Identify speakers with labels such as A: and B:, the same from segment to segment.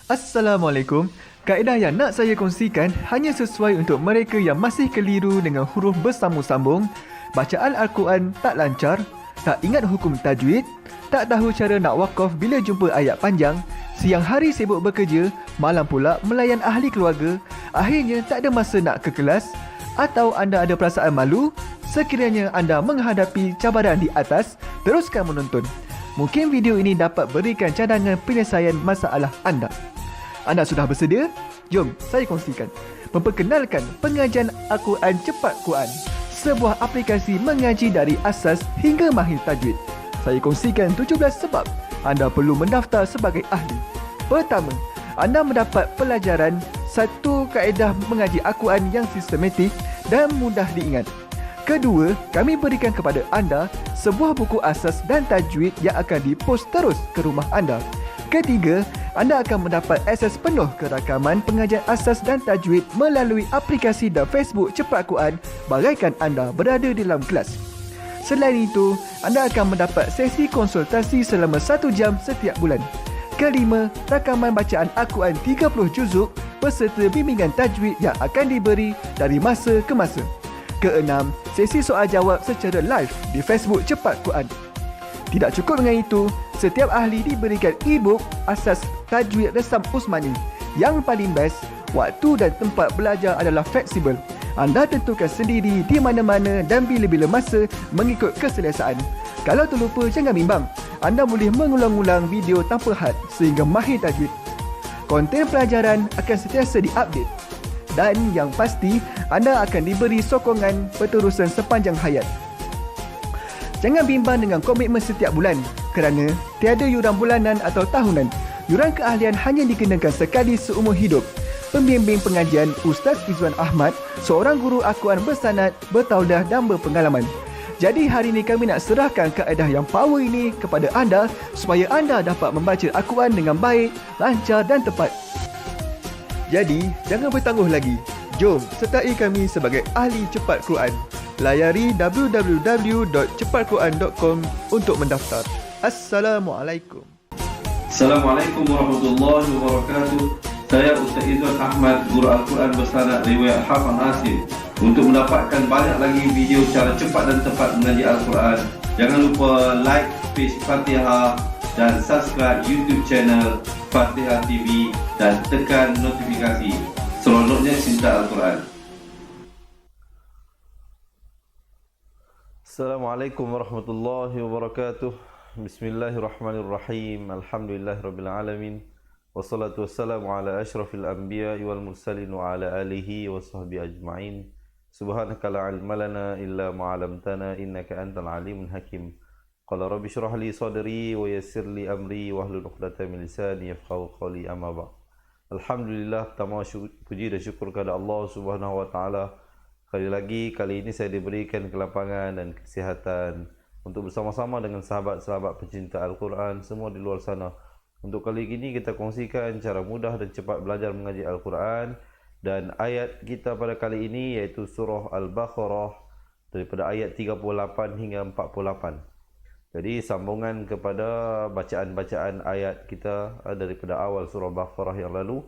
A: Assalamualaikum. Kaedah yang nak saya kongsikan hanya sesuai untuk mereka yang masih keliru dengan huruf bersambung-sambung, bacaan Al-Quran tak lancar, tak ingat hukum tajwid, tak tahu cara nak wakaf bila jumpa ayat panjang, siang hari sibuk bekerja, malam pula melayan ahli keluarga, akhirnya tak ada masa nak ke kelas, atau anda ada perasaan malu. Sekiranya anda menghadapi cabaran di atas, teruskan menonton. Mungkin video ini dapat berikan cadangan penyelesaian masalah anda. Anda sudah bersedia? Jom saya kongsikan. Memperkenalkan pengajian Al-Quran Cepat Quran, sebuah aplikasi mengaji dari asas hingga mahir tajwid. Saya kongsikan 17 sebab anda perlu mendaftar sebagai ahli. Pertama, anda mendapat pelajaran satu kaedah mengaji Al-Quran yang sistematik dan mudah diingat. Kedua, kami berikan kepada anda sebuah buku asas dan tajwid yang akan dipost terus ke rumah anda. Ketiga, anda akan mendapat akses penuh ke rakaman pengajian asas dan tajwid melalui aplikasi dan Facebook Cepat Quran bagaikan anda berada di dalam kelas. Selain itu, anda akan mendapat sesi konsultasi selama 1 jam setiap bulan. Kelima, rakaman bacaan Al-Quran 30 juzuk beserta bimbingan tajwid yang akan diberi dari masa ke masa. Keenam, sesi soal jawab secara live di Facebook Cepat Quran. Tidak cukup dengan itu, setiap ahli diberikan e-book asas tajwid resam Usmani. Yang paling best, waktu dan tempat belajar adalah fleksibel. Anda tentukan sendiri di mana-mana dan bila-bila masa mengikut keselesaan. Kalau terlupa, jangan bimbang. Anda boleh mengulang-ulang video tanpa had sehingga mahir tajwid. Konten pelajaran akan sentiasa diupdate. Dan yang pasti, anda akan diberi sokongan berterusan sepanjang hayat. Jangan bimbang dengan komitmen setiap bulan kerana tiada yuran bulanan atau tahunan. Yuran keahlian hanya dikenakan sekali seumur hidup. Pembimbing pengajian Ustaz Izwan Ahmad, seorang guru Al-Quran bersanad, bertauliah dan berpengalaman. Jadi hari ini kami nak serahkan kaedah yang power ini kepada anda supaya anda dapat membaca Al-Quran dengan baik, lancar dan tepat. Jadi, jangan bertangguh lagi. Jom sertai kami sebagai ahli cepat Quran. Layari www.cepatquran.com untuk mendaftar. Assalamualaikum.
B: Assalamualaikum warahmatullahi wabarakatuh. Saya Ustaz Izwan Ahmad, guru Al-Quran bersanad riwayat Hafaz Nasir. Untuk mendapatkan banyak lagi video cara cepat dan tepat mengaji Al-Quran, jangan lupa like page Fatihah dan subscribe YouTube channel Fatihah TV dan tekan notifikasi. Seronoknya cinta Al-Quran.
C: Assalamualaikum warahmatullahi wabarakatuh. Bismillahirrahmanirrahim. Alhamdulillahirrabbilalamin. Wassalatu wassalamu ala ashrafil anbiya wal mursalin wa ala alihi wa sahbihi ajma'in. Subhanaka la ilma lana illa ma'alamtana innaka antal alimul hakim. Qala rabbi shrah li sadri wa yassir li amri wahlul 'uqdatam min lisani yafqahu qawli, amma ba'd. Alhamdulillah, pertama puji dan syukur kepada Allah Subhanahu wa taala. Kali ini saya diberikan kelapangan dan kesihatan untuk bersama-sama dengan sahabat-sahabat pecinta Al-Quran semua di luar sana. Untuk kali ini kita kongsikan cara mudah dan cepat belajar mengaji Al-Quran, dan ayat kita pada kali ini iaitu surah Al-Baqarah daripada ayat 38 hingga 48. Jadi sambungan kepada bacaan-bacaan ayat kita daripada awal surah Baqarah yang lalu.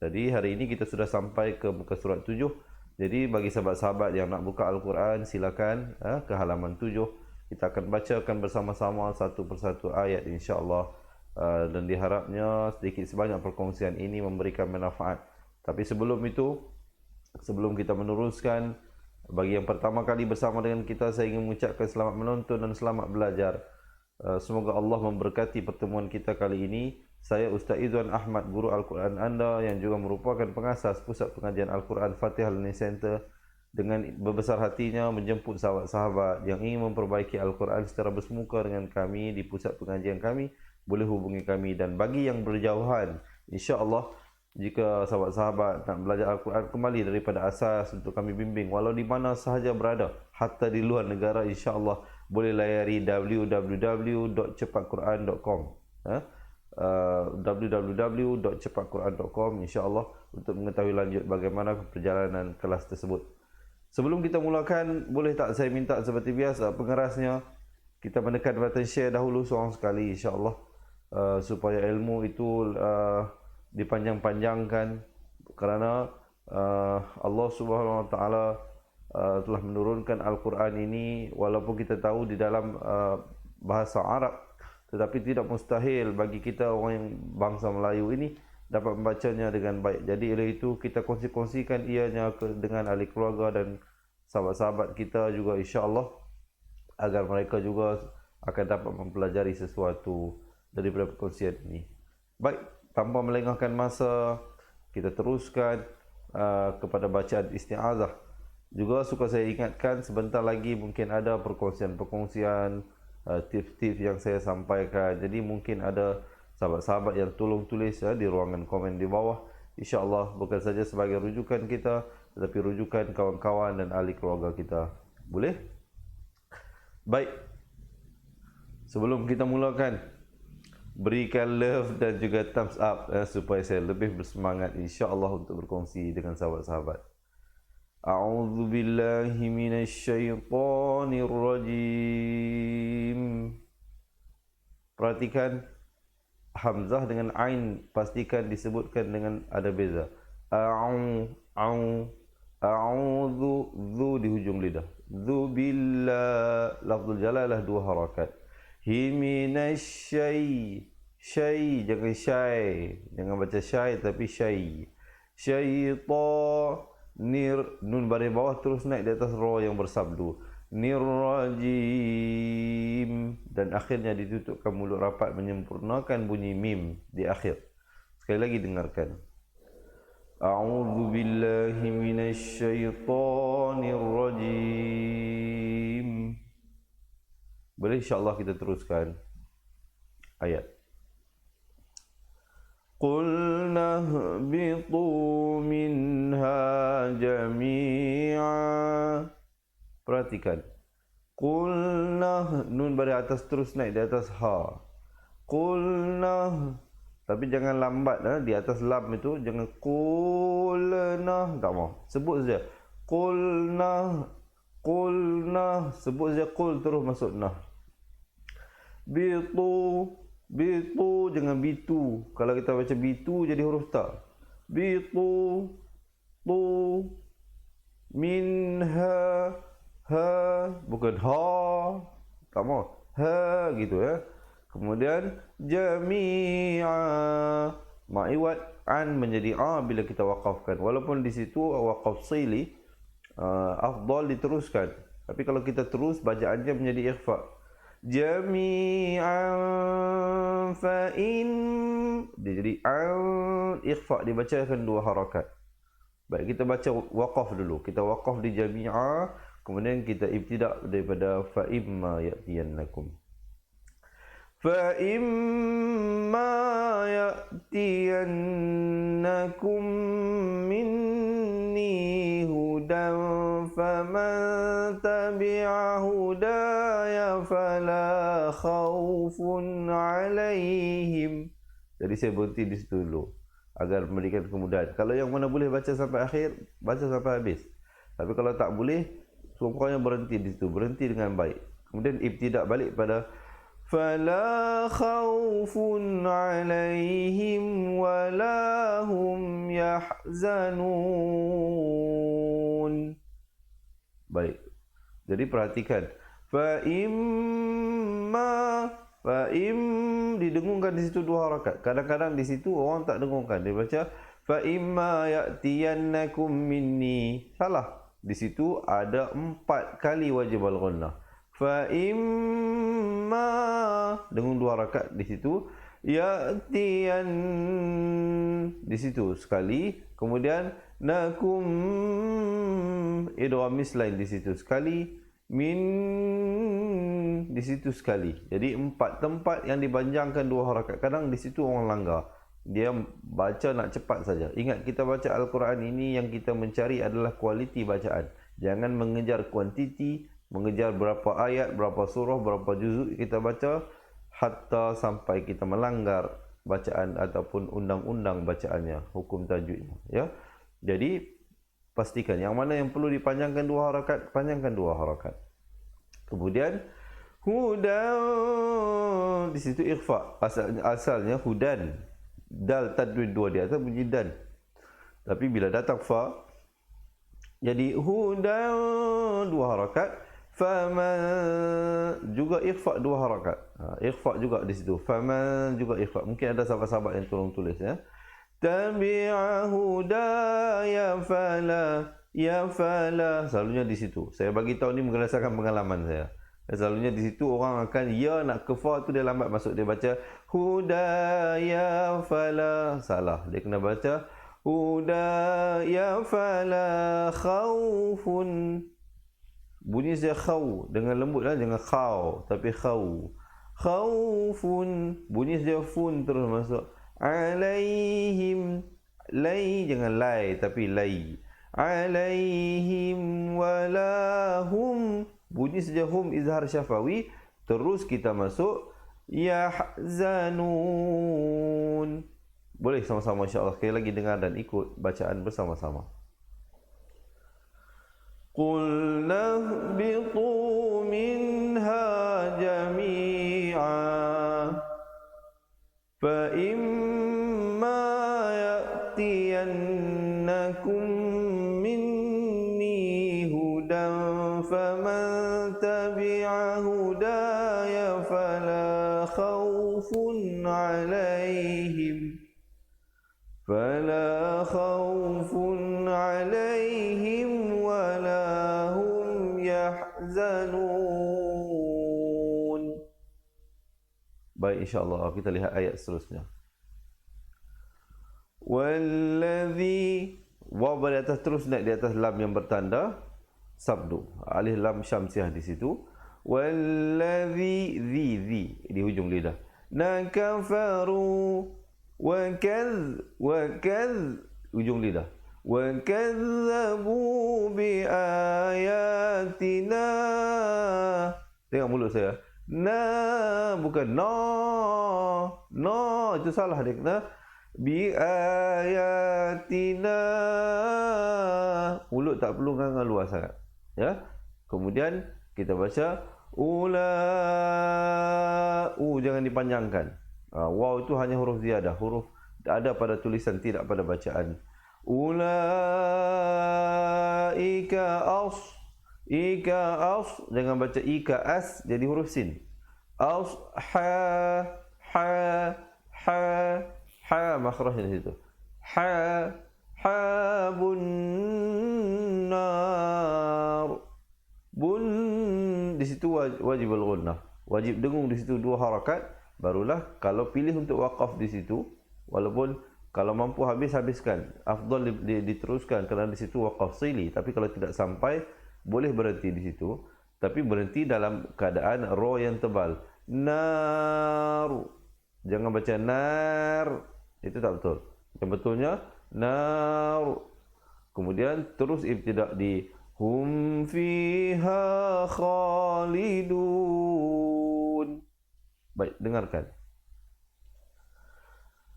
C: Jadi hari ini kita sudah sampai ke muka surat 7. Jadi bagi sahabat-sahabat yang nak buka Al-Quran, silakan ke halaman 7. Kita akan bacakan bersama-sama satu persatu ayat insya-Allah. Dan diharapnya sedikit sebanyak perkongsian ini memberikan manfaat. Tapi sebelum itu, sebelum kita meneruskan, bagi yang pertama kali bersama dengan kita, saya ingin mengucapkan selamat menonton dan selamat belajar. Semoga Allah memberkati pertemuan kita kali ini. Saya Ustaz Izwan Ahmad, guru Al-Quran anda yang juga merupakan pengasas Pusat Pengajian Al-Quran Fatihah Learning Center, dengan berbesar hatinya menjemput sahabat-sahabat yang ingin memperbaiki Al-Quran secara bersemuka dengan kami di pusat pengajian kami, boleh hubungi kami. Dan bagi yang berjauhan, insya-Allah jika sahabat-sahabat nak belajar Al-Quran kembali daripada asas untuk kami bimbing walau di mana sahaja berada, hatta di luar negara, insya-Allah boleh layari www.cepatquran.com www.cepatquran.com insya-Allah untuk mengetahui lanjut bagaimana perjalanan kelas tersebut. Sebelum kita mulakan, boleh tak saya minta seperti biasa pengerasnya kita menekan button share dahulu seorang sekali insya-Allah, supaya ilmu itu dipanjang-panjangkan kerana Allah Subhanahu Wa Taala telah menurunkan Al-Quran ini, walaupun kita tahu di dalam bahasa Arab, tetapi tidak mustahil bagi kita orang yang bangsa Melayu ini dapat membacanya dengan baik. Jadi oleh itu kita kongsi-kongsikan ianya dengan ahli keluarga dan sahabat-sahabat kita juga, insya-Allah, agar mereka juga akan dapat mempelajari sesuatu daripada perkongsian ini. Baik, tanpa melengahkan masa, kita teruskan kepada bacaan isti'azah. Juga suka saya ingatkan, sebentar lagi mungkin ada perkongsian-perkongsian, tips-tips yang saya sampaikan. Jadi mungkin ada sahabat-sahabat yang tolong tulis di ruangan komen di bawah. InsyaAllah bukan saja sebagai rujukan kita, tetapi rujukan kawan-kawan dan ahli keluarga kita. Boleh? Baik. Sebelum kita mulakan, berikan love dan juga thumbs up supaya saya lebih bersemangat, insya-Allah, untuk berkongsi dengan sahabat-sahabat. A'udzu billahi minasyaitonir rajim. Perhatikan hamzah dengan ain, pastikan disebutkan dengan ada beza. A'udzu, zu di hujung lidah. Zu billah, lafzul jalalah 2 harakat. Hi minasyai, syai jangan syai, jangan baca syai tapi syai. Syaitan, nun baris bawah terus naik di atas ra yang bersabdu. Nirrajim, dan akhirnya ditutupkan mulut rapat menyempurnakan bunyi mim di akhir. Sekali lagi dengarkan. A'udzu billahi minasyaitonir rajim. Boleh, insya-Allah kita teruskan ayat. Qulna ihbitu minha jami'a. Perhatikan. Qulna, nun baris atas terus naik di atas ha. Qulna, tapi jangan lambat di atas lam itu, jangan qulna, tak mau. Sebut saja. Qulna, qulna, sebut saja qul terus masuk nah. Bitu, bitu, jangan bitu. Kalau kita baca bitu jadi huruf ta. Bitu, tu, minha, ha, bukan ha, tak mau. Ha gitu ya. Kemudian jami'a, ma'iwat an menjadi a bila kita waqafkan. Walaupun di situ waqaf sili, afdal diteruskan. Tapi kalau kita terus, bacaannya menjadi ikhfa. Jami'an fa'in, dia jadi an, ikhfa dibacakan 2 harakat. Baik, kita baca waqaf dulu. Kita waqaf di jami'a, kemudian kita ibtida' daripada fa'imma ya'tiyannakum. Fa'imma ya'tiyannakum minni hudan faman tabi'a hudaya fala khawfun alaihim. Jadi saya berhenti di situ dulu agar memberikan kemudahan. Kalau yang mana boleh baca sampai akhir, baca sampai habis. Tapi kalau tak boleh, semuanya berhenti di situ, berhenti dengan baik. Kemudian ibtidak balik pada fala khawfun alaihim wala hum yahzanun. Baik. Jadi perhatikan. Fa'im didengungkan di situ 2 harakat. Kadang-kadang di situ orang tak dengungkan. Dia baca fa'imma ya'tiyannakum minni. Salah. Di situ ada 4 kali wajib al-ghunnah. Fa'imma, dengung 2 harakat di situ. Ya'tiyan, di situ sekali. Kemudian nakum, idgham mislain di situ sekali. Min, di situ sekali. Jadi 4 tempat yang dipanjangkan 2 harakat. Kadang di situ orang langgar. Dia baca nak cepat saja. Ingat, kita baca Al-Quran ini yang kita mencari adalah kualiti bacaan. Jangan mengejar kuantiti, mengejar berapa ayat, berapa surah, berapa juzuk kita baca, hatta sampai kita melanggar bacaan ataupun undang-undang bacaannya, hukum tajwidnya, ya. Jadi pastikan yang mana yang perlu dipanjangkan 2 harakat, panjangkan 2 harakat. Kemudian hudan, di situ ikhfa, asalnya hudan. dal tadwin dua di atas bunyi dan. Tapi bila datang fa jadi hudan dua harakat, faman juga ikhfa dua harakat. Ikhfa juga di situ. Faman juga ikhfa. Mungkin ada sahabat-sahabat yang tolong tulis ya. Tabi'a hudaya fala ya fala. Selalunya di situ. Saya bagi tahu ni berdasarkan pengalaman saya. Selalunya di situ orang akan ya nak ke fa tu dia lambat masuk, dia baca hudaya fala. Salah. Dia kena baca hudaya fala khaufun. Bunyi saya khaw dengan lembut lah, jangan khaw tapi khaw. Khaufun bunyi saya fun terus masuk. Alaihim lai jangan lai tapi lai. Alaihim walahum bunyi saja hum izhar syafawi terus kita masuk yahzanun. Boleh sama-sama insya-Allah sekali lagi dengar dan ikut bacaan bersama-sama. Qulna ihbitu minha jami'a fa imma ya'tiyannakum minni hudan faman tabi'a hudaya fala khawfun 'alaihim wala hum yahzanun. Baik, insya-Allah kita lihat ayat seterusnya. Wallazi waw di atas terus naik di atas lam yang bertanda sabdu. Alif lam syamsiah di situ. Wallazi di hujung lidah. Nakafaru wa ujung lidah. Wa kadzabu bi ayatina. Tengok mulut saya. Na bukan no. No itu salah dia kena bi ayatina. Mulut tak perlu nganga luas sangat. Ya. Kemudian kita baca jangan dipanjangkan. Waw itu hanya huruf ziyadah, huruf ada pada tulisan tidak pada bacaan. Ulaika jangan baca ika as jadi huruf sin. Ha makhrajnya di situ. Habun nar. Bun di situ wajib al-ghunnah. Wajib dengung di situ dua harakat. Barulah kalau pilih untuk waqaf di situ, walaupun kalau mampu habiskan, afdal diteruskan kerana di situ waqaf sili. Tapi kalau tidak sampai, boleh berhenti di situ. Tapi berhenti dalam keadaan ro yang tebal. Nar. Jangan baca nar. Itu tak betul. Yang betulnya nar. Kemudian terus ibtidak di hum fiha khalidun. Baik, dengarkan.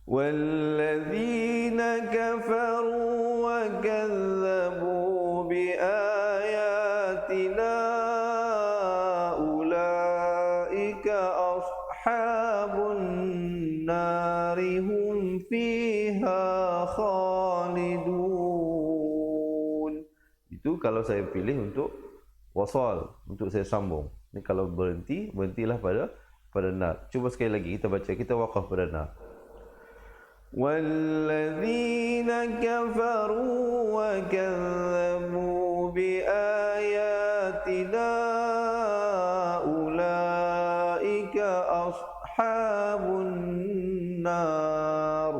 C: Walladzina kafaru wa kadzabu bi ayatina ulaika ashabun nari hum fiha khalidun. Itu kalau saya pilih untuk wasal, untuk saya sambung. Ini kalau berhentilah pada nar. Cuba sekali lagi kita baca, kita waqaf pada nar. Walladzina kafaru wa kadzabu bi ayatina ulaika ashabun nar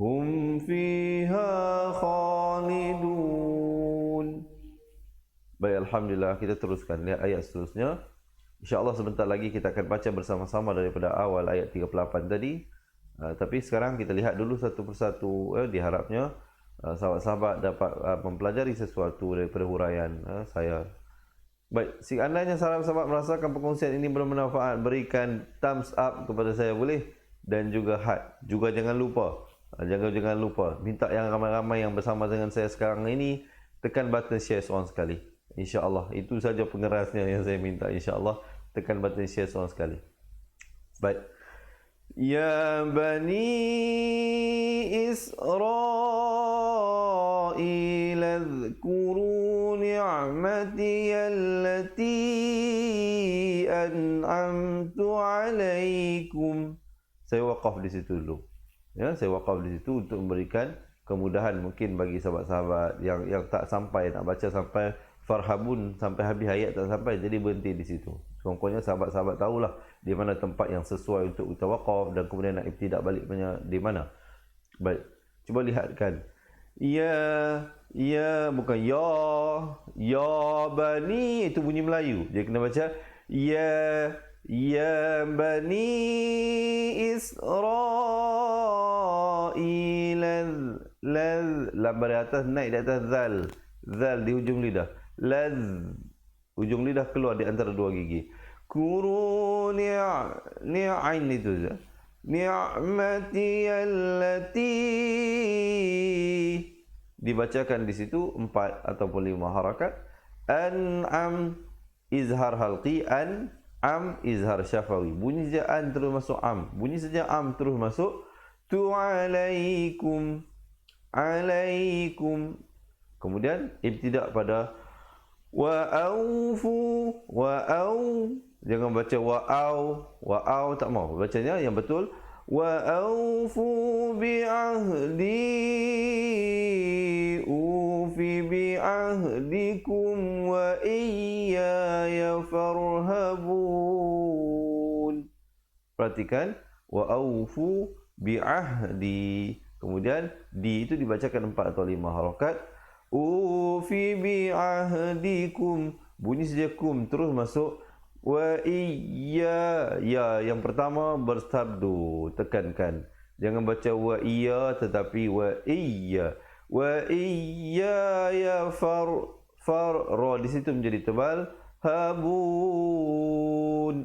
C: hum fiha khalidun. Baik, alhamdulillah, kita teruskan lihat ayat seterusnya. InsyaAllah sebentar lagi kita akan baca bersama-sama daripada awal ayat 38 tadi. Tapi sekarang kita lihat dulu satu persatu. Diharapnya sahabat-sahabat dapat mempelajari sesuatu daripada huraian saya. Baik, sekiranya sahabat-sahabat merasakan perkongsian ini bermanfaat, berikan thumbs up kepada saya boleh. Dan juga heart. Juga jangan lupa. Jangan lupa. Minta yang ramai-ramai yang bersama dengan saya sekarang ini, tekan button share seorang sekali. InsyaAllah, itu saja pengerasnya yang saya minta. InsyaAllah, tekan button share seorang sekali. Baik. Ya Bani Israel adhkuru ni'mati allati an'amtu alaikum. Saya waqaf di situ dulu. Ya, saya waqaf di situ untuk memberikan kemudahan mungkin bagi sahabat-sahabat yang tak sampai nak baca sampai farhabun sampai habis ayat tak sampai, jadi berhenti di situ. Pokoknya sahabat-sahabat tahulah di mana tempat yang sesuai untuk kita waqaf dan kemudian nak ibtidak baliknya di mana. Baik, cuba lihatkan. Ya bukan ya bani, itu bunyi Melayu. Dia kena baca ya bani Israel. Lam dari atas naik di atas zal di hujung lidah. Ujung lidah keluar di antara dua gigi. Kuru ni'ain itu saja. Ni'mati allati, dibacakan di situ 4 ataupun 5 harakat. An'am izhar halqi, am izhar syafawi. Bunyi saja an terus masuk am. Bunyi saja am terus masuk tu alaikum. Kemudian ibtidak pada wa'aufu, jangan baca wa'au tak mau. Bacanya yang betul wa'aufu bi'ahdi ufi bi'ahdikum wa iyaya farhabun. Perhatikan wa'aufu bi'ahdi. Kemudian di itu dibacakan 4 atau 5 harakat. Ufi bi'ahdikum, bunyi saja kum terus masuk. Wa iya, ya yang pertama bersabdu, tekankan. Jangan baca wa iya tetapi wa iya. Wa iya ya far ra di situ menjadi tebal. Habun,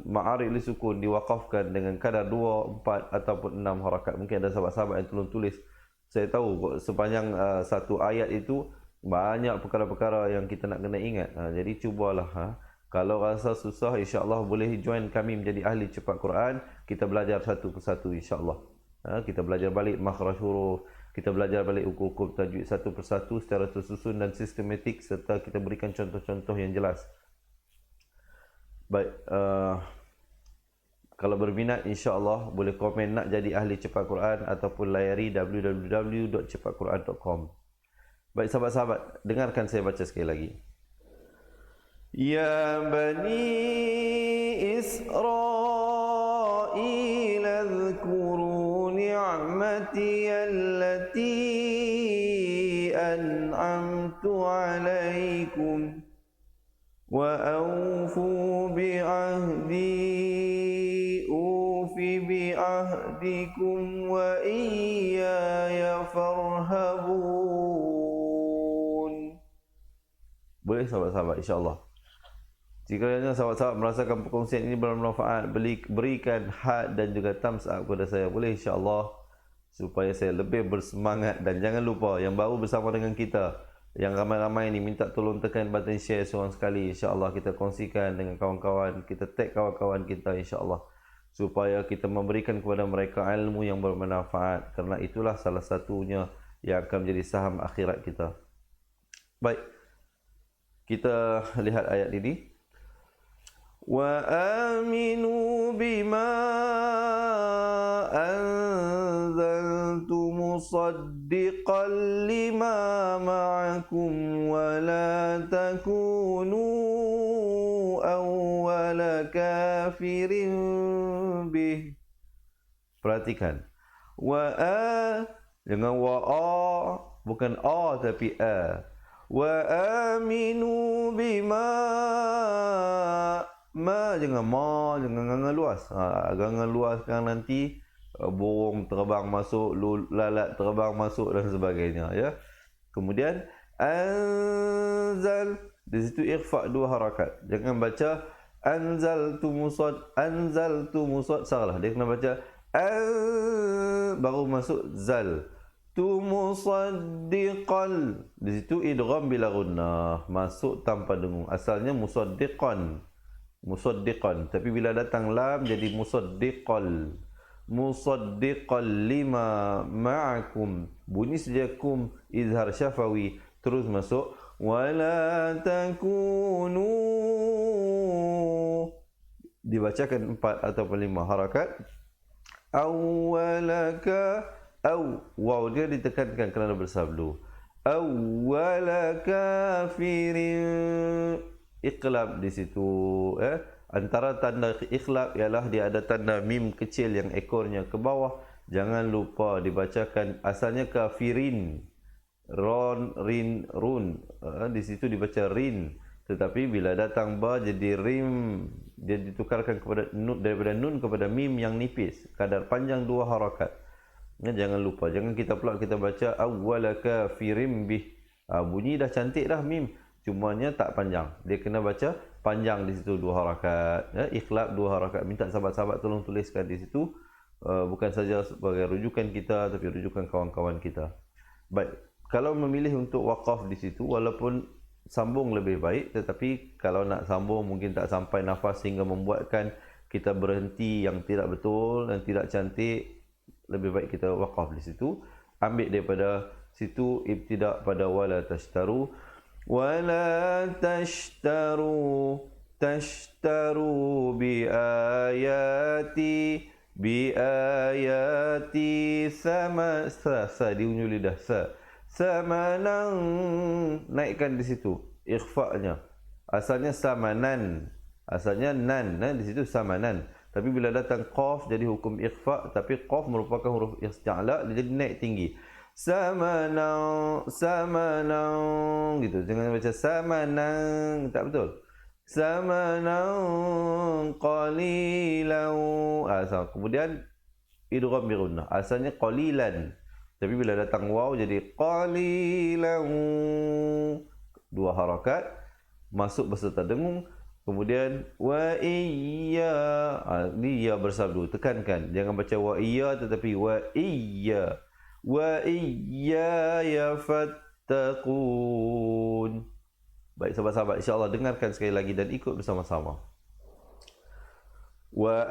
C: ma'arif li sukun diwaqafkan dengan kadar 2, 4 ataupun 6 harakat. Mungkin ada sahabat-sahabat yang tolong tulis. Saya tahu sepanjang satu ayat itu banyak perkara-perkara yang kita nak kena ingat. Jadi cubalah. Kalau rasa susah, insya-Allah boleh join kami menjadi ahli cepat Quran. Kita belajar satu persatu insya-Allah. Kita belajar balik makhraj huruf, kita belajar balik hukum-hukum tajwid satu persatu secara tersusun dan sistematik, serta kita berikan contoh-contoh yang jelas. Baik, kalau berminat insya-Allah boleh komen nak jadi ahli cepat Quran ataupun layari www.cepatquran.com. Baik sahabat-sahabat, dengarkan saya baca sekali lagi. Ya Bani Israel adhkuru ni'mati allati an'amtu alaikum wa awfu bi'ahdi ufi bi'ahdikum wa iyaya farhabun. Boleh sahabat-sahabat insya-Allah. Jika sahabat-sahabat merasakan perkongsian ini bermanfaat, berikan had dan juga thumbs up kepada saya, boleh insya-Allah, supaya saya lebih bersemangat. Dan jangan lupa yang baru bersama dengan kita, yang ramai-ramai ni, minta tolong tekan button share seorang sekali. InsyaAllah kita kongsikan dengan kawan-kawan, kita tag kawan-kawan kita insyaAllah, supaya kita memberikan kepada mereka ilmu yang bermanfaat. Kerana itulah salah satunya yang akan menjadi saham akhirat kita. Baik, kita lihat ayat ini. Wa aminu bima anzaltu musaddiqan lima ma'akum wa la takunu awwala kafirin bih. Perhatikan. Dengan bukan a tapi a. Wa aminu bima, jangan gangan luas. Gangan luas kan nanti burung terbang masuk, lalat terbang masuk dan sebagainya, ya. Kemudian anzal, di situ ikhfa 2 harakat. Jangan baca anzaltu musad salah. Dia kena baca baru masuk zal. Tu musaddiqan, di situ idgham bila gunnah, masuk tanpa dengung. Asalnya musaddiqan, tapi bila datang lam jadi musaddiqal. musaddiqan lima ma'akum. Bunyi saja kum izhar syafawi terus masuk wala takunu, dibacakan 4 ataupun 5 harakat. Awwalaka, waw dia ditekankan kerana bersabdu. Awwala kafirin, iqlab di situ. Antara tanda iqlab ialah dia ada tanda mim kecil yang ekornya ke bawah. Jangan lupa dibacakan asalnya kafirin, ron, rin, run. Di situ dibaca rin. Tetapi bila datang ba jadi rim, dia ditukarkan kepada nun, daripada nun kepada mim yang nipis, kadar panjang 2 harakat. Jangan lupa, jangan kita pula kita baca awwala kafirim bih. Bunyi dah cantik dah mim, cumanya tak panjang. Dia kena baca panjang di situ 2 harakat. Iqlab 2 harakat. Minta sahabat-sahabat tolong tuliskan di situ. Bukan saja sebagai rujukan kita, tapi rujukan kawan-kawan kita. Baik, kalau memilih untuk waqaf di situ, walaupun sambung lebih baik, tetapi kalau nak sambung mungkin tak sampai nafas sehingga membuatkan kita berhenti yang tidak betul dan tidak cantik, lebih baik kita waqaf di situ. Ambil daripada situ ibtidak pada wala tashtaru. Wala tashtaru, tashtaru bi ayati, bi ayati sama, sa di unyu lidah sa. Samanan, naikkan di situ ikhfa'nya. Asalnya samanan, asalnya nan, di situ samanan. Tapi bila datang qaf jadi hukum ikhfa', tapi qaf merupakan huruf isti'la, dia jadi naik tinggi. Samanan, samanan gitu. Jangan baca samanan, tak betul. Samanan qalilan. Kemudian idgham bi gunnah. Asalnya qalilan. Tapi bila datang waw jadi qalilan, 2 harakat masuk beserta dengung. Kemudian wa iyya, ni ya bersabdu, tekankan, jangan baca wa iyya tetapi wa iyya, wa iyya ya fattaqun. Baik sahabat-sahabat, insya-Allah dengarkan sekali lagi dan ikut bersama-sama. Wa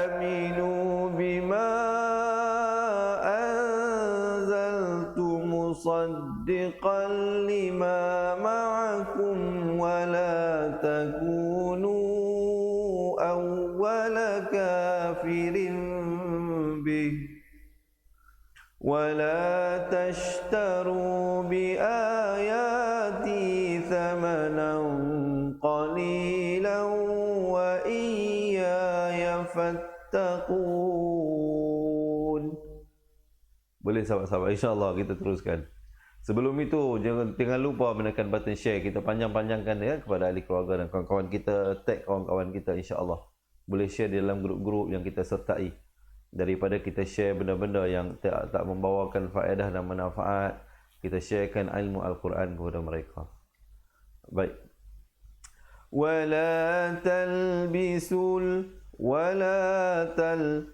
C: aminu bima musaddiqan lima ma'akum wa la takunu awwala kafirin bih wa la tashtaru bi ayati thamanan qalilan wa iyaya fattaqun. Boleh sahabat-sahabat, insya-Allah kita teruskan. Sebelum itu, jangan lupa menekan button share. Kita panjang-panjangkan ya kepada ahli keluarga dan kawan-kawan kita, tag kawan-kawan kita, insya-Allah. Boleh share di dalam grup-grup yang kita sertai. Daripada kita share benda-benda yang tak membawakan faedah dan manfaat, kita sharekan ilmu Al-Quran kepada mereka. Baik. Wala talbisul, wala tal,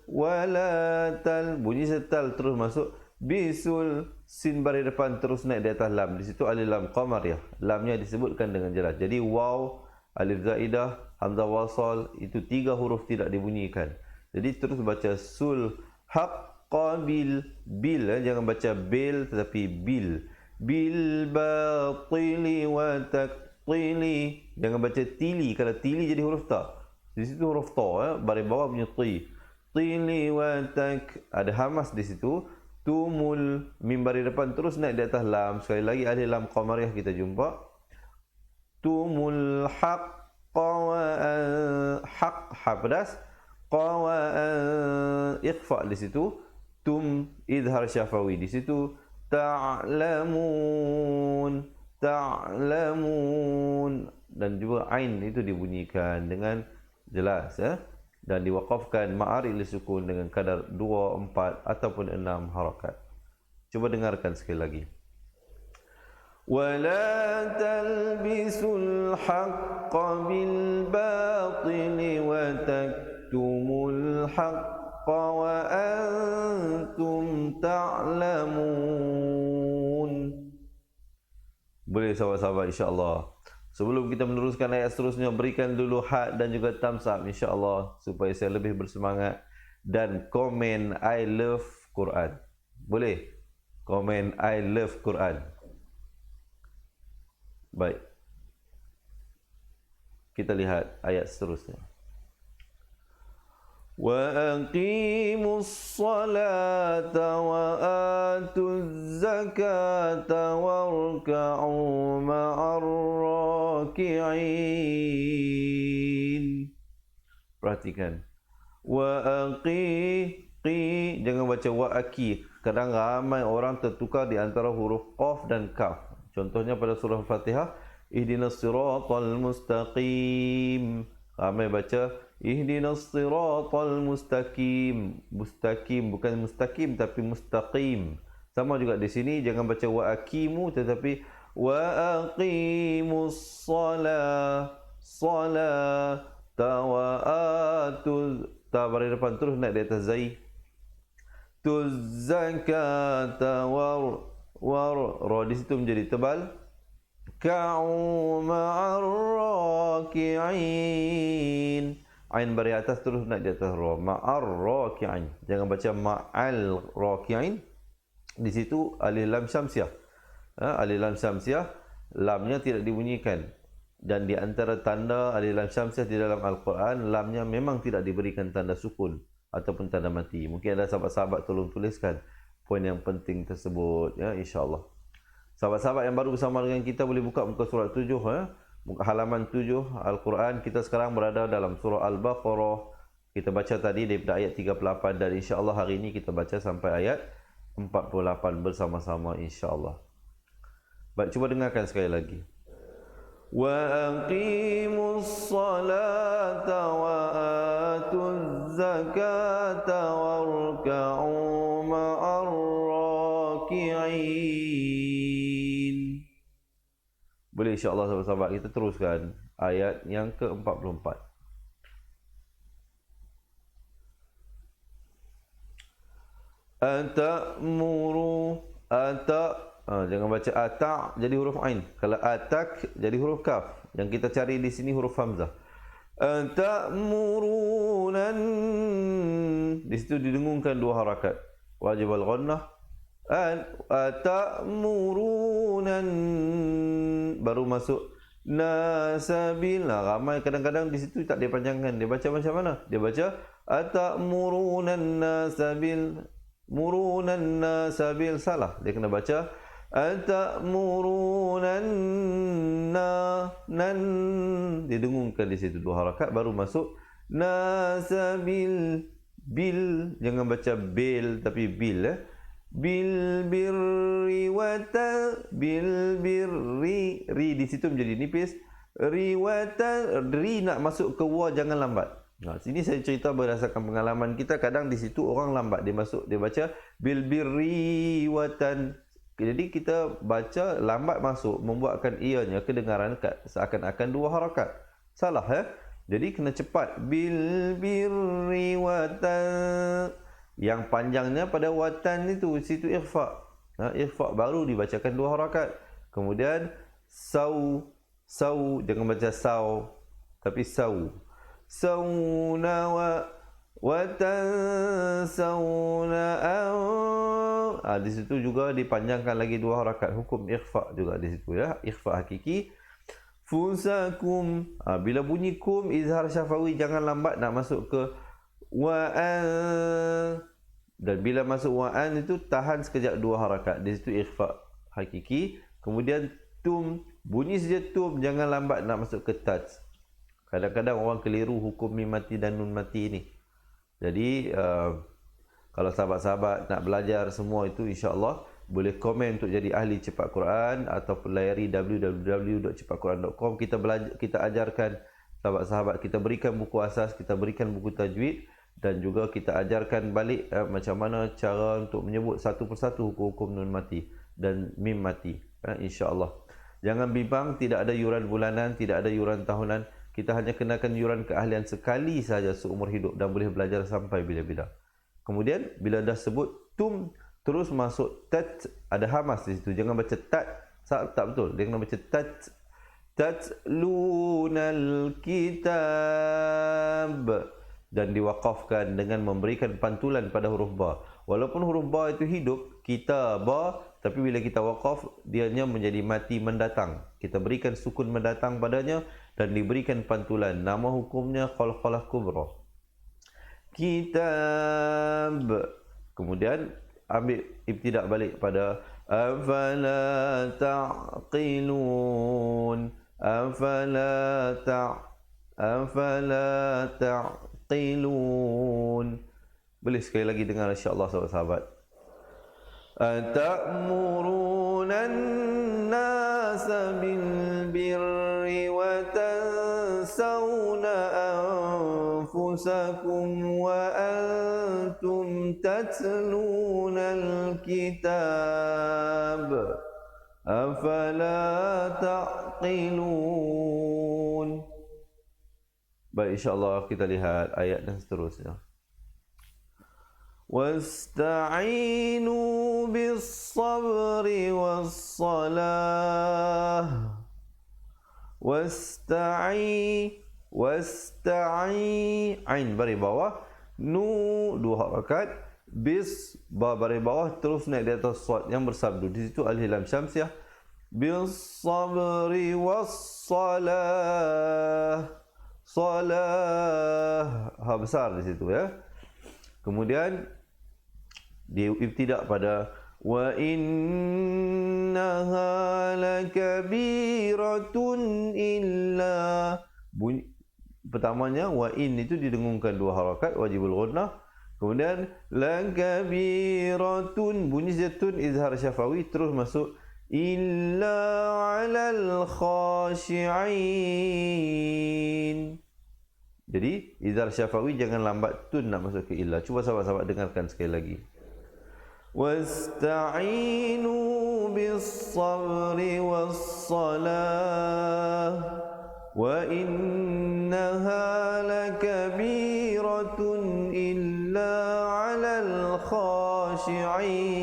C: bunyi setal terus masuk. Bisul, sin baris depan terus naik di atas lam. Di situ alif lam qamariyah. Lamnya disebutkan dengan jelas. Jadi waw, alif zaidah, hamzah wasal, itu 3 huruf tidak dibunyikan. Jadi terus baca sul, haqqa bil, bil, jangan baca bil tetapi bil. Bil batili wa taqtili, jangan baca tili. Kalau tili jadi huruf ta. Di situ huruf ta, baris bawah punya ti. Tili wa tak, ada hamas di situ. Tumul, mim baris depan terus naik di atas lam. Sekali lagi alif lam qamariyah kita jumpa. Tumul haqqa wa haq, ha pedas. Qa wa ikhfa di situ. Tum izhar syafawi di situ. Ta'lamun, ta'lamun, dan juga ain itu dibunyikan dengan jelas ya. Dan diwaqafkan ma'ari lisukun dengan kadar 2, 4 ataupun 6 harakat. Cuba dengarkan sekali lagi. Wala talbisul haqqa bil batili wa taktumul haqqa wa antum ta'lamun. Boleh sahabat-sahabat, insya-Allah. Sebelum kita meneruskan ayat seterusnya, berikan dulu had dan juga thumbs up insya-Allah supaya saya lebih bersemangat dan komen I love Quran. Boleh? Komen I love Quran. Baik. Kita lihat ayat seterusnya. وَأَقِيمُوا الصَّلَاةَ وَآتُوا الزَّكَاةَ وَارْكَعُوا مَعَ الرَّاكِعِينَ. Perhatikan. Jangan baca wa'aki. Kadang ramai orang tertukar di antara huruf qaf dan kaf. Contohnya pada surah Al-Fatihah, ihdinas siratal mustaqim. Ramai baca ihdinas siratal mustaqim. Mustaqim bukan mustaqim tapi mustaqim. Sama juga di sini, jangan baca wa'akimu tetapi wa'aqimus salat wa ta baris depan terus naik di atas zai. Tuz zakata war ra di situ menjadi tebal. Ka'u ma'ar raki'in. Ain baris atas terus naik di atas ra. Ma'ar raki'in. Jangan baca ma'al raki'in. Di situ alif lam syamsiah. Alif lam syamsiah, lamnya tidak dibunyikan. Dan di antara tanda alif lam syamsiah di dalam Al-Quran, lamnya memang tidak diberikan tanda sukun ataupun tanda mati. Mungkin ada sahabat-sahabat tolong tuliskan poin yang penting tersebut, ya, insya-Allah. Sahabat-sahabat yang baru bersama dengan kita boleh buka muka surat 7, muka halaman 7 Al-Quran. Kita sekarang berada dalam surah Al-Baqarah. Kita baca tadi daripada ayat 38 dan insya-Allah hari ini kita baca sampai ayat 48 bersama-sama insya-Allah. Baik, cuba dengarkan sekali lagi. وَأَقِيمُوا الصَّلَاةَ وَآتُوا الزَّكَاةَ وَارْكَعُوا مَعَ الرَّاكِعِينَ. Boleh insya-Allah sahabat-sahabat, kita teruskan ayat yang ke-44. Jangan baca ata' jadi huruf ain. Kalau atak jadi huruf kaf. Yang kita cari di sini huruf hamzah. Ta'murunan. Di situ didengungkan dua harakat. Wajib al-ghannah. Ta'murunan. Baru masuk nasabil. Ramai kadang-kadang di situ tak dipanjangkan. Dia baca macam mana? Dia baca ta'murunan nasabil. Murunan nasabil. Salah. Dia kena baca atamurunanna nan, didengungkan di situ dua harakat baru masuk nasabil bil. Jangan baca bil tapi bil, bil birri wata bil birri, ri di situ menjadi nipis. Riwata, ri nak masuk ke wa jangan lambat. Sini saya cerita berdasarkan pengalaman kita. Kadang di situ orang lambat, dia masuk, dia baca bil birri watan. Jadi kita baca lambat masuk, membuatkan ianya kedengaran seakan-akan dua harakat. Salah, ya? Jadi kena cepat. Bil birri watan. Yang panjangnya pada watan itu, situ ikhfa. Ikhfa baru dibacakan dua harakat. Kemudian sau, jangan baca sau tapi sau. Sauna wa tansawna di situ juga dipanjangkan lagi dua harakat. Hukum ikhfa juga di situ, ya. Ikhfa hakiki. Fusakum, bila bunyi kum izhar syafawi, jangan lambat nak masuk ke wa'an. Dan bila masuk wa'an itu tahan sekejap dua harakat. Di situ ikhfa hakiki. Kemudian tum, bunyi saja tum, jangan lambat nak masuk ke taj. Kadang-kadang orang keliru hukum mim mati dan nun mati ini. Jadi kalau sahabat-sahabat nak belajar semua itu, insya-Allah boleh komen untuk jadi ahli cepat Quran ataupun layari www.cepatquran.com. Kita ajarkan sahabat-sahabat, kita berikan buku asas, kita berikan buku tajwid dan juga kita ajarkan balik macam mana cara untuk menyebut satu persatu hukum-hukum nun mati dan mim mati, insya-Allah. Jangan bimbang, tidak ada yuran bulanan, tidak ada yuran tahunan. Kita hanya kenakan yuran keahlian sekali sahaja seumur hidup dan boleh belajar sampai bila-bila. Kemudian bila dah sebut tum, terus masuk tat, ada hamas di situ. Jangan baca tat, tak betul. Dia kena baca tat. Tatlunal kitab. dan diwakafkan dengan memberikan pantulan pada huruf ba. Walaupun huruf ba itu hidup, kita ba, tapi bila kita wakaf, dianya menjadi mati mendatang. Kita berikan sukun mendatang padanya dan diberikan pantulan. Nama hukumnya qalqalah kubra. Kitab. Kemudian ambil ibtidak balik pada afala ta'qilun. Afala ta'qilun. Boleh sekali lagi dengar insya-Allah sahabat-sahabat. Atamuruna an-nasa bil birri wa tansawna anfusakum wa antum tatluna al-kitab afala ta'qilun. Baik, insya-Allah kita lihat ayat dan seterusnya. Wasta'inu bis-sabri was-salah. Wasta'i ain baris bawah, nu dua harakat, bis ba baris bawah terus naik di atas sad yang bersabdu. Di situ alif lam syamsiah. Bis-sabri was-salah. Salah ha besar di situ ya. Kemudian dia ibtidak pada wa innaha lakabiratun illa. Bunyi pertamanya wa in itu didengungkan dua harakat wajibul ghunnah. Kemudian lakabiratun bunyi zaitun izhar syafawi terus masuk illa 'alal khashi'in. Jadi izhar syafawi jangan lambat tun nak masuk ke illa. Cuba sahabat-sahabat dengarkan sekali lagi. Wasta'inu bis-sabri was-salah wa innaha lakabiratun illa 'alal khashi'in.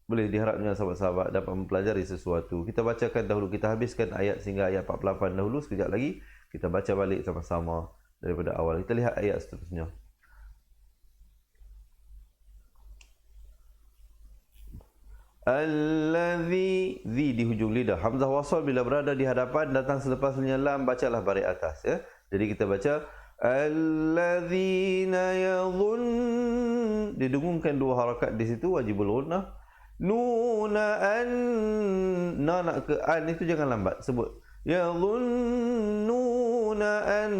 C: Boleh diharapnya sahabat-sahabat dapat mempelajari sesuatu. Kita bacakan dahulu, kita habiskan ayat sehingga ayat 48 dahulu. Sekejap lagi kita baca balik sama-sama daripada awal. Kita lihat ayat seterusnya. Allazi, zi di hujung lidah. Hamzah wasal bila berada di hadapan datang selepasnya lam, bacalah baris atas ya. Jadi kita baca allazina yadhun, didengungkan dua harakat di situ wajibul ghunnah. Nuna an, na nak ke an itu jangan lambat sebut. Yadhunnuna an,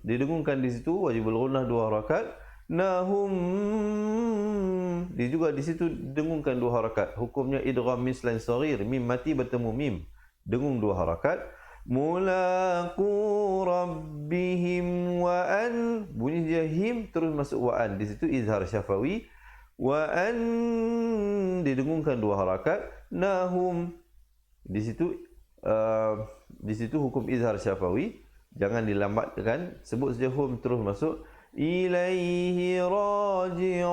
C: didengungkan di situ wajibul ghunnah dua harakat. Nahum, dia juga di situ dengungkan dua harakat. Hukumnya idgham mislan saghir, mim mati bertemu mim, dengung dua harakat. Mulaqu rabbihim wa an, bunyi jahim terus masuk wa an. Di situ izhar syafawi. Wa an, didengungkan dua harakat. Nahum, di situ hukum izhar syafawi, jangan dilambatkan, sebut saja hum terus masuk. Ilaihi raji'un,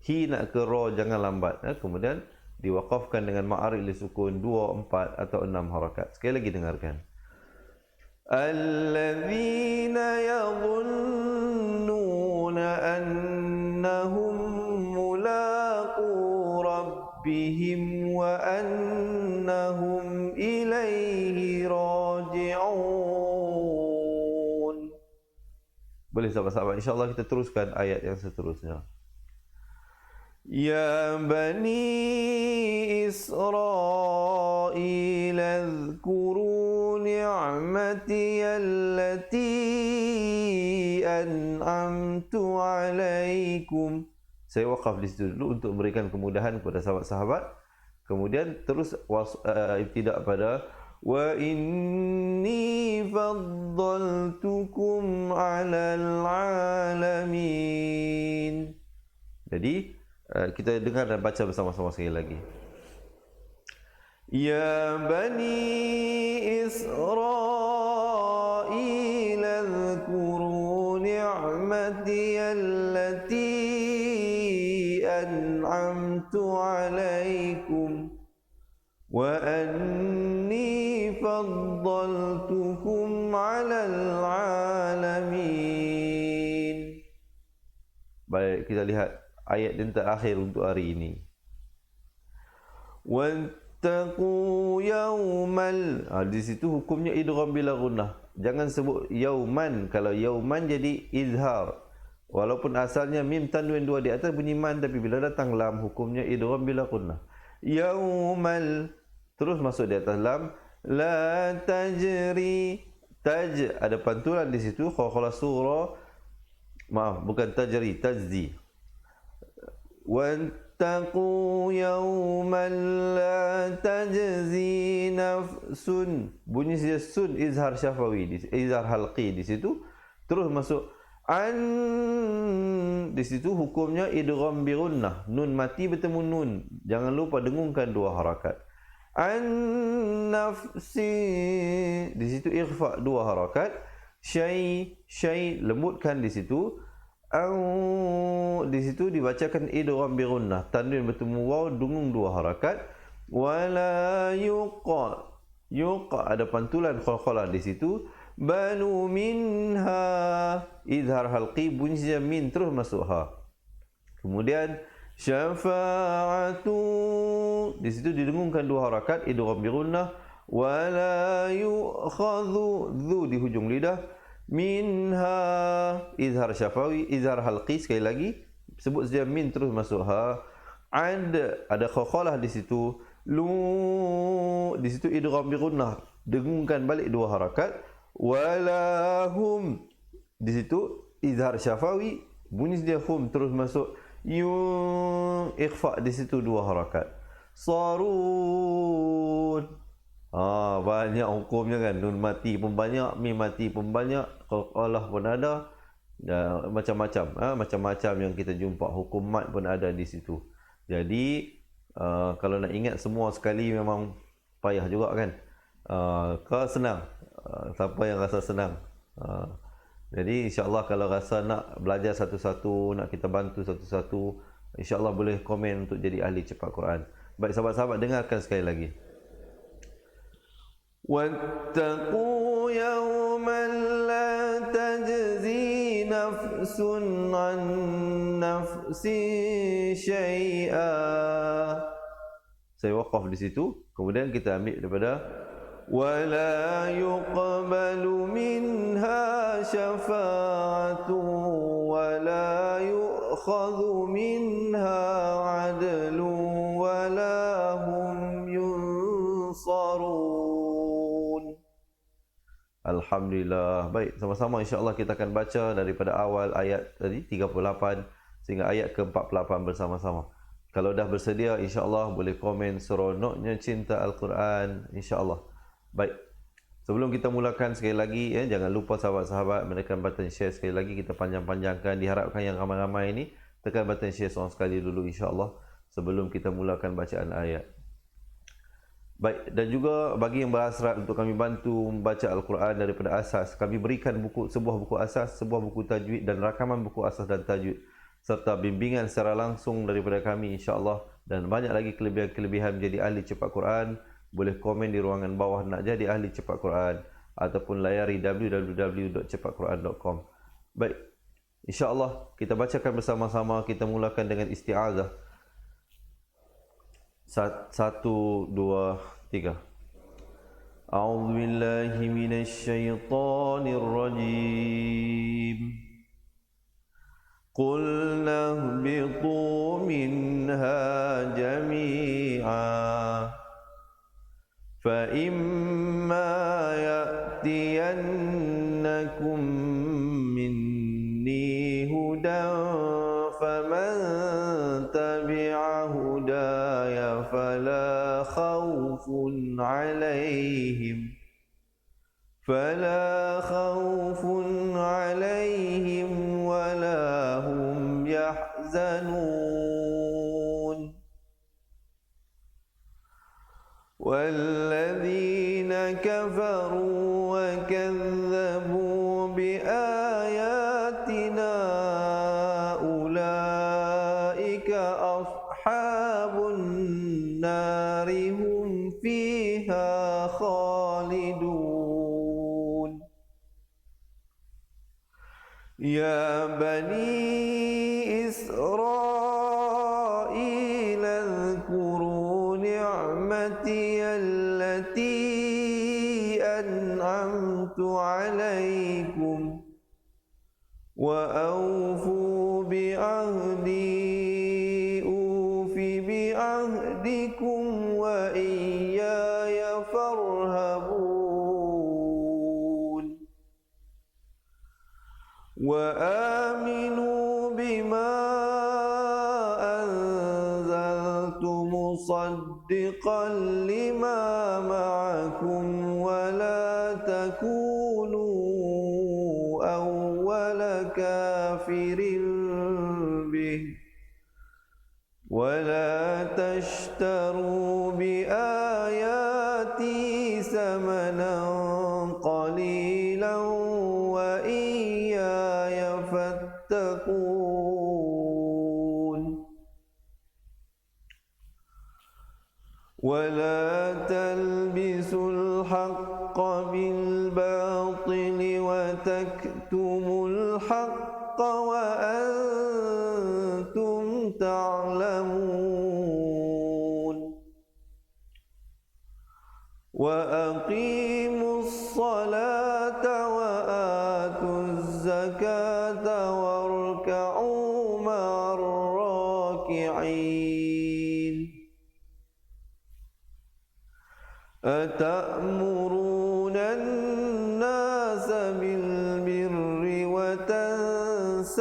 C: hi nak ke ra jangan lambat ya. Kemudian diwakafkan dengan ma'arid li sukun 2, 4 atau 6 harakat. Sekali lagi dengarkan. Allazina yadhunnuna annahum mulaqu rabbihim wa annahum ilaihi raji'un. Boleh sahabat-sahabat, insya-Allah kita teruskan ayat yang seterusnya. Ya bani Israil azkuru ni'mati allati an'amtu alaikum. Saya wakaf di situ dulu untuk memberikan kemudahan kepada sahabat-sahabat. Kemudian terus ibtidak pada wa inni faddaltukum 'alal 'alamin. Jadi kita dengar dan baca bersama-sama sekali lagi. Ya bani Israil azkuru ni'mati allati an'amtu 'alaikum wa anni faddaltukum Baik, kita lihat ayat yang terakhir untuk hari ini. Wattaqu yawmal. Di situ hukumnya idgham bila gunnah. Jangan sebut yauman. Kalau yauman jadi izhar. Walaupun asalnya mim tanwin dua di atas bunyi man, tapi bila datang lam hukumnya idgham bila gunnah. Yaumal. Terus masuk di atas lam. La tajri. Taj ada pantulan di situ. Khala surah. Maaf, bukan tajri, tajzi. Wattaqu yawman la tajzi nafsun. Bunyi saja sun, izhar syafawi, izhar halqi di situ. Terus masuk an, di situ hukumnya idgham bi gunnah. Nun mati bertemu nun. Jangan lupa dengungkan dua harakat. An nafsi, di situ ikhfa dua harakat. Syai lembutkan di situ. Di situ dibacakan idgham bi gunnah. Tanwin bertemu waw, dengung dua harakat. Wala yuqa. Yuqa ada pantulan khalkhalah di situ. Banu minha. Izhar halqi bunyi saja min terus masuk ha. Kemudian syafa'atu. Di situ didengungkan dua harakat idgham bi gunnah. Wala yu'khadhu, dhu di hujung lidah. Minha izhar syafawi, izhar halqi sekali lagi. Sebut saja min terus masuk ha. Ada khalkhalah di situ. Lu di situ idgham bi gunnah. Dengungkan balik dua harakat. Walahum di situ izhar syafawi, bunyi saja hum terus masuk. Ikhfa di situ dua harakat. Sarun. Banyak hukumnya kan. Nun mati pun banyak, mim mati pun banyak, qalqalah pun ada. Macam-macam. Macam-macam yang kita jumpa. Hukum mat pun ada di situ. Jadi kalau nak ingat semua sekali memang payah juga kan. Kalau senang, siapa yang rasa senang. Jadi insyaAllah kalau rasa nak belajar satu-satu, nak kita bantu satu-satu, insyaAllah boleh komen untuk jadi ahli cepat Quran. Baik sahabat-sahabat, dengarkan sekali lagi. Wattaqu yawman la tajzi nafsun an nafsi syai'a. Saya waqaf di situ. Kemudian kita ambil daripada wala yuqbalu minha syafa'atu wala yu'khadhu minha 'adlu wala hum yunsarun. Alhamdulillah. Baik, sama-sama insya-Allah kita akan baca daripada awal ayat tadi 38 sehingga ayat ke-48 bersama-sama. Kalau dah bersedia insya-Allah boleh komen seronoknya cinta Al-Quran insya-Allah. Baik. Sebelum kita mulakan sekali lagi jangan lupa sahabat-sahabat menekan button share sekali lagi. Kita panjang-panjangkan, diharapkan yang ramai-ramai ini tekan button share seorang sekali dulu insya-Allah sebelum kita mulakan bacaan ayat. Baik, dan juga bagi yang berhasrat untuk kami bantu membaca Al-Quran daripada asas, kami berikan sebuah buku asas, sebuah buku tajwid dan rakaman buku asas dan tajwid serta bimbingan secara langsung daripada kami insya-Allah, dan banyak lagi kelebihan-kelebihan menjadi ahli cepat Quran. Boleh komen di ruangan bawah nak jadi ahli cepat Quran ataupun layari www.cepatquran.com. Baik, insya-Allah kita bacakan bersama-sama. Kita mulakan dengan isti'azah. 1, 2, 3. A'udzu billahi minasy syaithanir rajim. Qulna ihbitu minha jami'a. Fa imma ya'tiyannakum minni hudan faman tabi'a hudaya fala khawfun 'alaihim wala hum yahzanun. والذين كفروا وكذبوا بآياتنا أولئك أصحاب النار هم فيها خالدون. يا بني إسرائيل اذكروا نعمتي التي أنعمت عليكم وأوفوا بعهدي أوف بعهدكم وإياي فارهبون وآمنوا بما أنزلت مصدقا لما معكم ولا تكونوا أول كافر به ولا تشتروا بآياتي ثمنا قليلا وإياي فاتقون ولا تلبسوا الحق بالباطل وتكتموا الحق وأنتم تعلمون وأقيموا الصلاة وآتوا الزكاة واركعوا مع الراكعين أتأمرون الناس بالبر وتنسون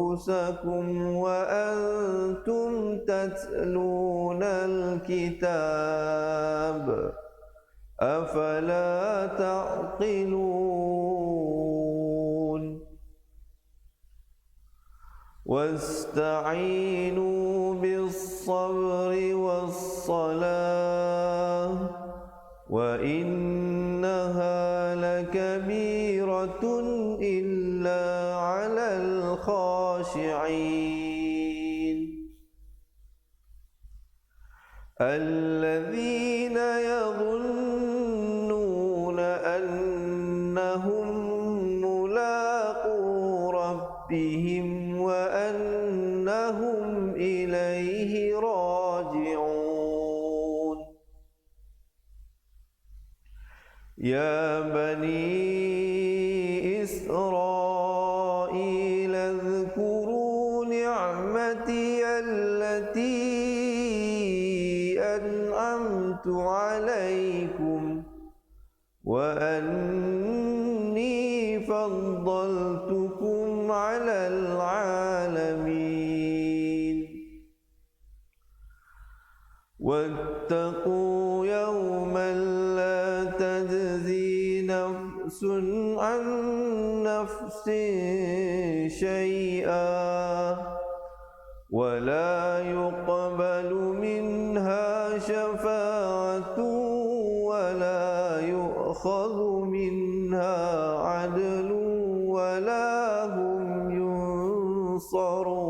C: أنفسكم وأنتم تتلون الكتاب أفلا تعقلون واستعينوا بالصبر والصلاة وإنها لكبيرة إلا على الخاشعين الذين يظنون أنهم ملاقو ربهم وأنهم إليه راجعون يا بني إسرائيل اذكروا نعمتي التي أنعمت عليكم وأني فضلتكم على العالمين واتقوا يوما لا تجزي نفس عن نفس شيئا ولا يقبل منها شفاعة ولا يؤخذ منها عدل ولا هم ينصرون.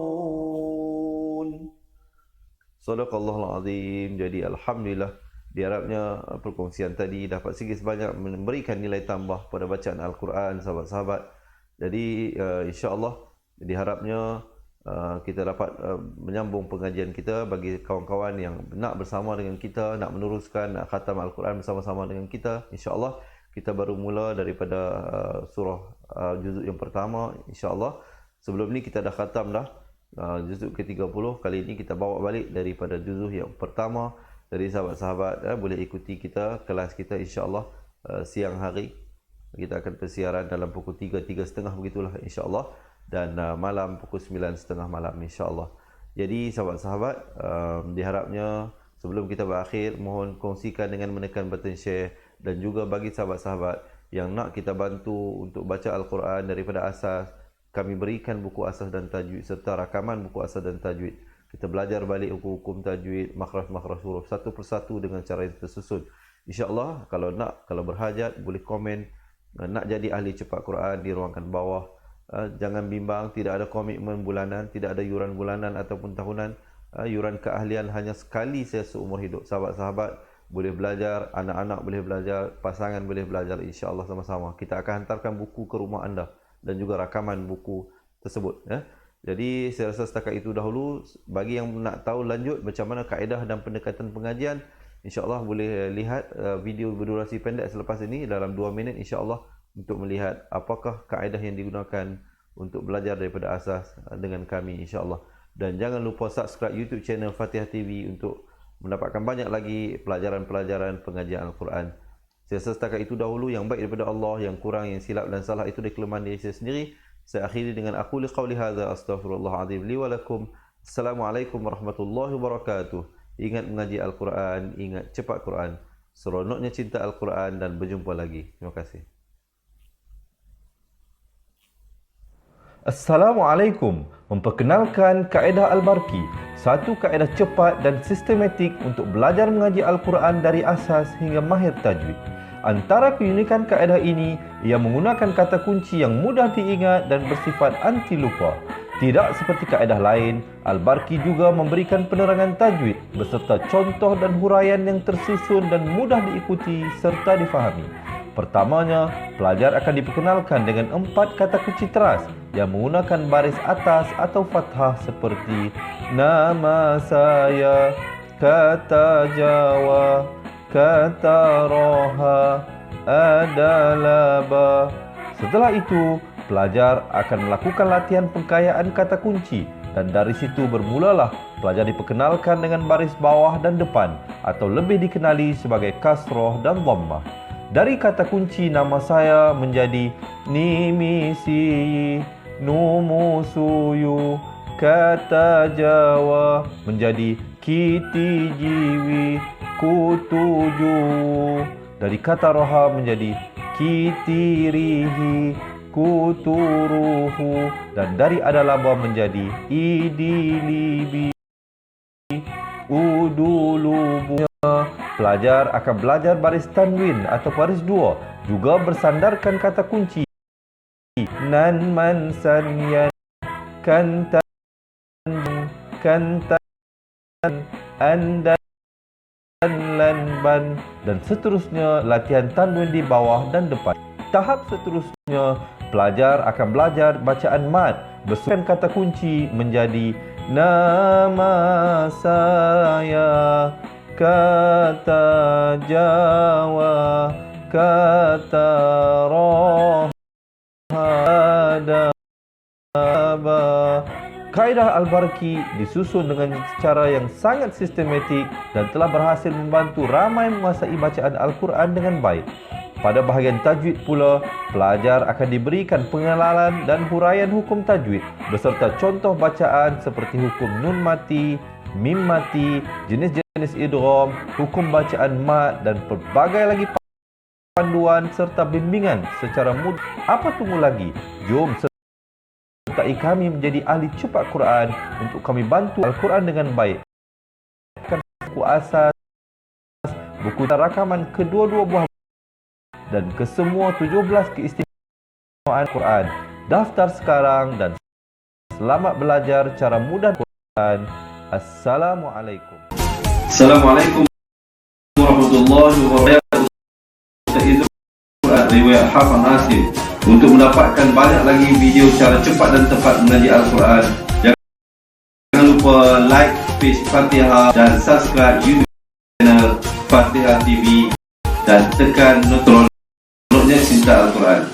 C: Sadaqallahul Azim. Jadi alhamdulillah, diharapnya perkongsian tadi dapat sedikit sebanyak memberikan nilai tambah pada bacaan Al-Quran sahabat-sahabat. Jadi insya-Allah diharapnya kita dapat menyambung pengajian kita bagi kawan-kawan yang nak bersama dengan kita, nak meneruskan, nak khatam Al-Quran bersama-sama dengan kita. InsyaAllah kita baru mula daripada surah juzuk yang pertama. InsyaAllah sebelum ni kita dah khatam dah juzuk ke-30. Kali ini kita bawa balik daripada juzuk yang pertama. Jadi sahabat-sahabat boleh ikuti kita, kelas kita insyaAllah siang hari. Kita akan persiaran dalam pukul 3, 3.30 begitulah insyaAllah. Dan malam pukul 9.30 malam insyaAllah. Jadi sahabat-sahabat, diharapnya sebelum kita berakhir, mohon kongsikan dengan menekan button share. Dan juga bagi sahabat-sahabat yang nak kita bantu untuk baca Al-Quran daripada asas, kami berikan buku asas dan tajwid serta rakaman buku asas dan tajwid. Kita belajar balik hukum-hukum tajwid, makhraj-makhraj huruf satu persatu dengan cara yang tersusun. InsyaAllah kalau berhajat boleh komen. Nak jadi ahli cepat Quran di ruangan bawah. Jangan bimbang, tidak ada komitmen bulanan, tidak ada yuran bulanan ataupun tahunan. Yuran keahlian hanya sekali saja seumur hidup. Sahabat-sahabat boleh belajar, anak-anak boleh belajar, pasangan boleh belajar, insya-Allah sama-sama. Kita akan hantarkan buku ke rumah anda dan juga rakaman buku tersebut ya. Jadi saya rasa setakat itu dahulu. Bagi yang nak tahu lanjut macam mana kaedah dan pendekatan pengajian, insya-Allah boleh lihat video berdurasi pendek selepas ini dalam 2 minit insya-Allah untuk melihat apakah kaedah yang digunakan untuk belajar daripada asas dengan kami insya-Allah. Dan jangan lupa subscribe YouTube channel Fatihah TV untuk mendapatkan banyak lagi pelajaran-pelajaran pengajian Al-Quran. Saya rasa setakat itu dahulu. Yang baik daripada Allah, yang kurang, yang silap dan salah itu dari kelemahan diri saya sendiri. Saya akhiri dengan aku liqauli hadza astaghfirullahalazim li wa lakum. Assalamualaikum warahmatullahi wabarakatuh. Ingat mengaji Al-Quran, ingat cepat Quran. Seronoknya cinta Al-Quran dan berjumpa lagi. Terima kasih.
D: Assalamualaikum. Memperkenalkan kaedah Al-Barki, satu kaedah cepat dan sistematik untuk belajar mengaji Al-Quran dari asas hingga mahir tajwid. Antara keunikan kaedah ini, ia menggunakan kata kunci yang mudah diingat dan bersifat anti lupa. Tidak seperti kaedah lain, Al-Barki juga memberikan penerangan tajwid beserta contoh dan huraian yang tersusun dan mudah diikuti serta difahami. Pertamanya, pelajar akan diperkenalkan dengan 4 kata kunci teras yang menggunakan baris atas atau fathah seperti nama saya, kata Jawa, kata roha, adalah ba. Setelah itu, pelajar akan melakukan latihan pengkayaan kata kunci dan dari situ bermulalah pelajar diperkenalkan dengan baris bawah dan depan atau lebih dikenali sebagai kasroh dan dhammah. Dari kata kunci nama saya menjadi nimisi, numusuyu, kata Jawa menjadi kiti jiwi, kutuju. Dari kata roha menjadi kitirihi, kuturuhu. Dan dari adalaba menjadi idilibi, udulubu. Pelajar akan belajar baris tanwin atau baris 2, juga bersandarkan kata kunci nan man san yan, kantan kantan andan lan ban, dan seterusnya latihan tanwin di bawah dan depan. Tahap seterusnya, pelajar akan belajar bacaan mad bersusun kata kunci menjadi nama saya, kata Jawa, kata roha, adaba. Kaedah Al-Barki disusun dengan cara yang sangat sistematik dan telah berhasil membantu ramai menguasai bacaan Al-Quran dengan baik. Pada bahagian tajwid pula, pelajar akan diberikan pengenalan dan huraian hukum tajwid beserta contoh bacaan seperti hukum nun mati, mim mati, jenis-jenis idgham, hukum bacaan mad dan pelbagai lagi panduan serta bimbingan secara mudah. Apa tunggu lagi? Jom sertai kami menjadi ahli cepat Quran untuk kami bantu Al-Quran dengan baik. Buku asas, buku rakaman kedua-dua buah dan kesemua 17 keistimewaan Quran. Daftar sekarang dan selamat belajar cara mudah Quran. Assalamualaikum.
B: Assalamualaikum warahmatullahi wabarakatuh. Ustaz Quran riwayat Hafan Asim. Untuk mendapatkan banyak lagi video cara cepat dan tepat mengaji Al-Quran, jangan lupa like page Fatihah dan subscribe YouTube channel Fatihah TV dan tekan notifikasi cinta Al-Quran.